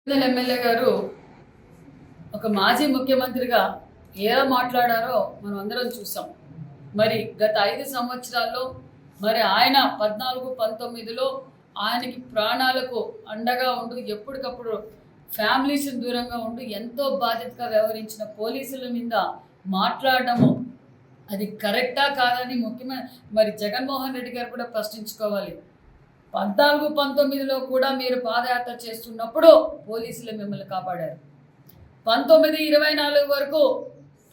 MLA గారు ఒక మాజీ ముఖ్యమంత్రిగా ఎలా మాట్లాడారో మనం అందరం చూసాం. మరి గత 5 సంవత్సరాల్లో మరి ఆయన 14, 19లో ఆయనకి ప్రాణాలకు అండగా ఉంటూ ఎప్పటికప్పుడు ఫ్యామిలీస్ని దూరంగా ఉంటూ ఎంతో బాధ్యతగా వ్యవహరించిన పోలీసుల మీద మాట్లాడడము అది కరెక్టా కాదని మరి జగన్మోహన్ రెడ్డి గారు కూడా ప్రశ్నించుకోవాలి. 14, 19లో కూడా మీరు పాదయాత్ర చేస్తున్నప్పుడు పోలీసులు మిమ్మల్ని కాపాడారు. 19, 24 వరకు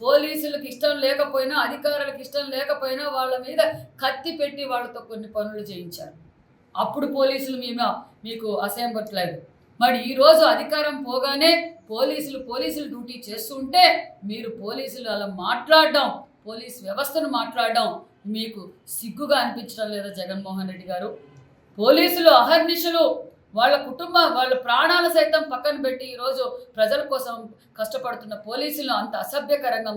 పోలీసులకు ఇష్టం లేకపోయినా, అధికారులకు ఇష్టం లేకపోయినా వాళ్ళ మీద కత్తి పెట్టి వాళ్ళతో కొన్ని పనులు చేయించారు. అప్పుడు పోలీసులు మీకు అసహ్యపట్టలేదు. మరి ఈరోజు అధికారం పోగానే పోలీసులు డ్యూటీ చేస్తుంటే మీరు పోలీసులు అలా మాట్లాడడం, పోలీస్ వ్యవస్థను మాట్లాడడం మీకు సిగ్గుగా అనిపించడం లేదా జగన్మోహన్ రెడ్డి గారు? పోలీసులు అహర్నిశలు వాళ్ళ ప్రాణాలు సైతం పక్కన పెట్టి ఈరోజు ప్రజల కోసం కష్టపడుతున్న పోలీసులు అంత అసభ్యకరంగా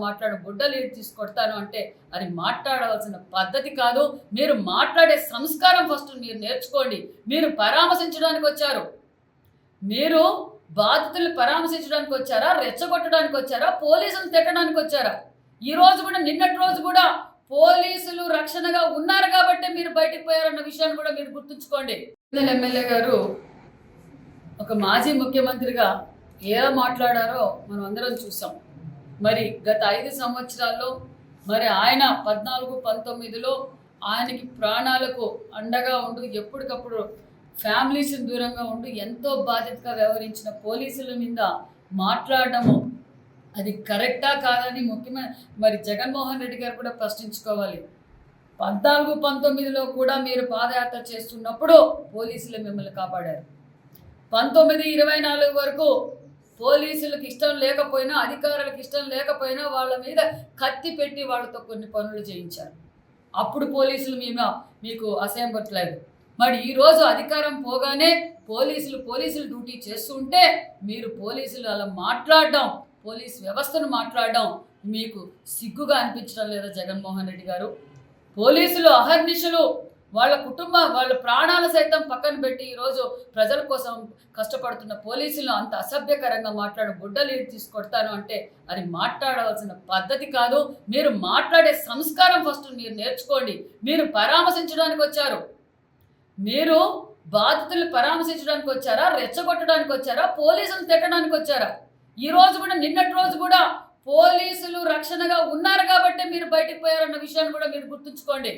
గుడ్డలు తీసుకొడతాను అంటే అది మాట్లాడవలసిన పద్ధతి కాదు. మీరు మాట్లాడే సంస్కారం ఫస్ట్ మీరు నేర్చుకోండి. మీరు పరామర్శించడానికి వచ్చారు, మీరు బాధితులు పరామర్శించడానికి వచ్చారా, రెచ్చగొట్టడానికి వచ్చారా, పోలీసులు తిట్టడానికి వచ్చారా? ఈ రోజు కూడా, నిన్నటి రోజు కూడా పోలీసులు రక్షణగా ఉన్నారు కాబట్టి మీరు బయటకు పోయారన్న విషయాన్ని కూడా మీరు గుర్తుంచుకోండి. ఎమ్మెల్యే గారు ఒక మాజీ ముఖ్యమంత్రిగా ఎలా మాట్లాడారో మనం అందరం చూసాం. మరి గత 5 సంవత్సరాల్లో మరి ఆయన 14, 19లో ఆయనకి ప్రాణాలకు అండగా ఉంటూ ఎప్పటికప్పుడు ఫ్యామిలీస్ని దూరంగా ఉంటూ ఎంతో బాధ్యతగా వ్యవహరించిన పోలీసుల మీద మాట్లాడడము అది కరెక్టా కాదని మరి జగన్మోహన్ రెడ్డి గారు కూడా ప్రశ్నించుకోవాలి. 14, 19లో కూడా మీరు పాదయాత్ర చేస్తున్నప్పుడు పోలీసులు మిమ్మల్ని కాపాడారు. 19, 24 వరకు పోలీసులకు ఇష్టం లేకపోయినా, అధికారులకు ఇష్టం లేకపోయినా వాళ్ళ మీద కత్తి పెట్టి వాళ్ళతో కొన్ని పనులు చేయించారు. అప్పుడు పోలీసులు మీకు అసహ్యపట్టలేదు. మరి ఈరోజు అధికారం పోగానే పోలీసులు డ్యూటీ చేస్తుంటే మీరు పోలీసులు అలా మాట్లాడడం, పోలీస్ వ్యవస్థను మాట్లాడడం మీకు సిగ్గుగా అనిపించడం లేదా జగన్మోహన్ రెడ్డి గారు? పోలీసులు అహర్నిశలు వాళ్ళ ప్రాణాలు సైతం పక్కన పెట్టి ఈరోజు ప్రజల కోసం కష్టపడుతున్న పోలీసులు అంత అసభ్యకరంగా గుడ్డలు తీసుకొడతాను అంటే అది మాట్లాడవలసిన పద్ధతి కాదు. మీరు మాట్లాడే సంస్కారం ఫస్ట్ మీరు నేర్చుకోండి. మీరు పరామర్శించడానికి వచ్చారు, మీరు బాధితులు పరామర్శించడానికి వచ్చారా, రెచ్చగొట్టడానికి వచ్చారా, పోలీసులు తిట్టడానికి వచ్చారా? ఈ రోజు కూడా, నిన్నటి రోజు కూడా పోలీసులు రక్షణగా ఉన్నారు కాబట్టి మీరు బయటకు పోయారన్న విషయాన్ని కూడా మీరు గుర్తుంచుకోండి.